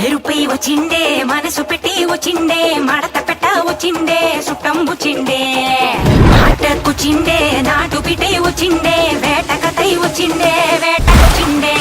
మెరుపై వచ్చిండే మనసు పెట్టి వచ్చిండే మడత పెట్ట వచ్చిండే సుట్టం వచ్చిండే ఆట కూర్చిండే నాటు పిటై వచ్చిండే వేట కథై వచ్చిండే వేట వచ్చిండే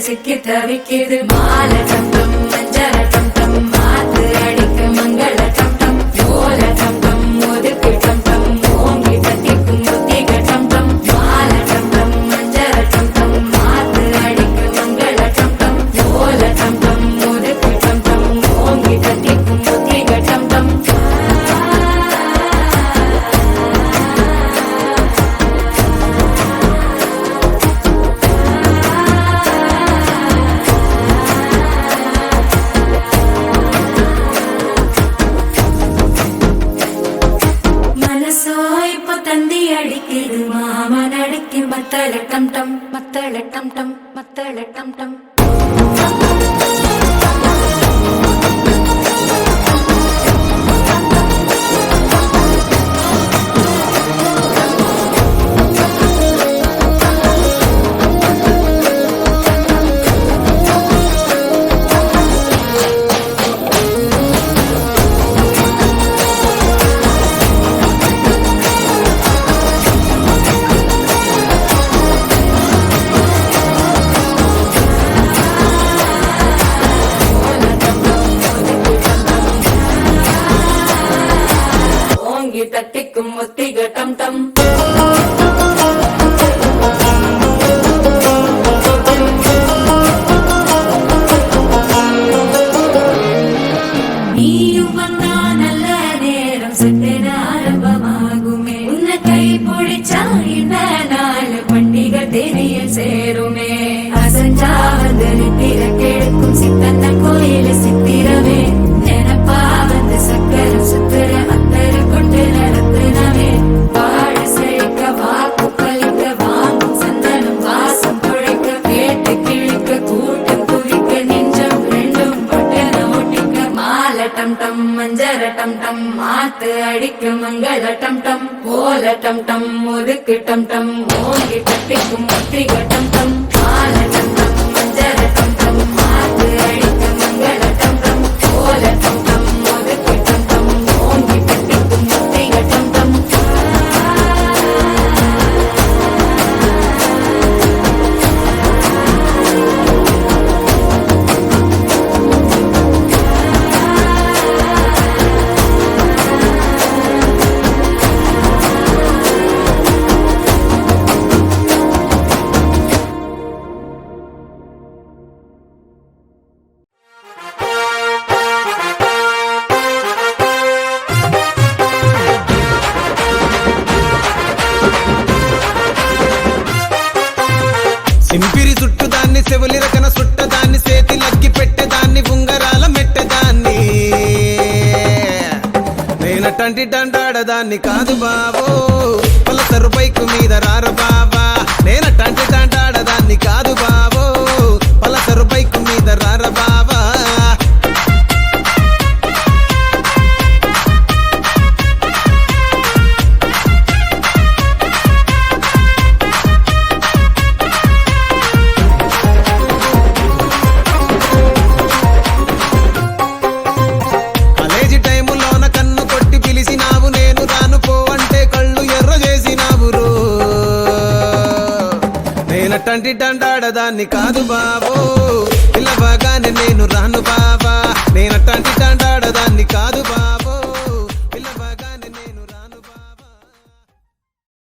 சிக்கி தவிக்கிது மாலை டம்டம் மஞ்சள டம்டம் மாத்து அடிக்க மங்கள டம்டம் ஓல டம்டம் ஒதுக்கு டம்டம் ஓங்கி தட்டிக்கும் புத்திக டம்டம் மாலை டம்டம் மஞ்சள டம்டம் மாத்து அடிக்க மங்கள டம்டம் ஓல டம்டம் ஒதுக்கு டம்டம் ஓங்கி தட்டிக்கும் புத்திக டம்டம் மத்தள டம்டம் மத்தள டம்டம் மத்தள டம்டம் தட்டிக்கும் ஒத்திக டம்டம் நீயும் வந்தா நல்ல நேரம் சட்டென ஆரம்பமாகுமே உன்னை கை பிடிச்சா இந்த நாள் பண்டிகை தேனியில் சேருமே அசஞ்சா வந்து நித்திர கெடுக்கும் சித்தன்ன கோயில சித்திரமே நினப்பா வந்து சக்கரம் சுத்துற அத்தர கொண்டு நடத்துனவே பாட செழிக்க வாக்கு பலிக்க வாங்கும் சந்தனம் வாசம் குழைக்க கேட்டு கிழிக்க கூட்டம் குவிக்க நெஞ்சம் ரெண்டும் பட்டன ஒட்டிக்க மாலை டம்டம் மஞ்சர டம்டம் மாத்து அடிக்க மங்கள டம்டம் ஓல டம்டம் ஒதுக்கு டம்டம் ஓங்கி தட்டிக்கும் ஒத்திக டம்டம் மாலை டம்டம் மஞ்சர டம்டம் மாத்து அடிக்க மங்கள டம்டம் ஓல டம்டம் ஒதுக்கு டம்டம் ஓங்கி தட்டிக்கும் ஒத்திக டம்டம் సింపిరి చుట్టుదాన్ని సెవులి రకన సుట్టదాన్ని సేతి లగ్గి పెట్టేదాన్ని ఉంగరాల మెట్టదాన్ని నేనటంటి డండాడదాన్ని కాదు బాబో పలసరు బైకు మీద రార బాబా నేనటంటి డండాడదాన్ని కాదు బాబో పలసరు బైకు మీద రార బాబా నేనట్టంటి టాంటాడదాన్ని కాదు బావో పిల్లవగానే నేను రాను బావా నేనట్టంటి టాంటాడదాన్ని కాదు బావా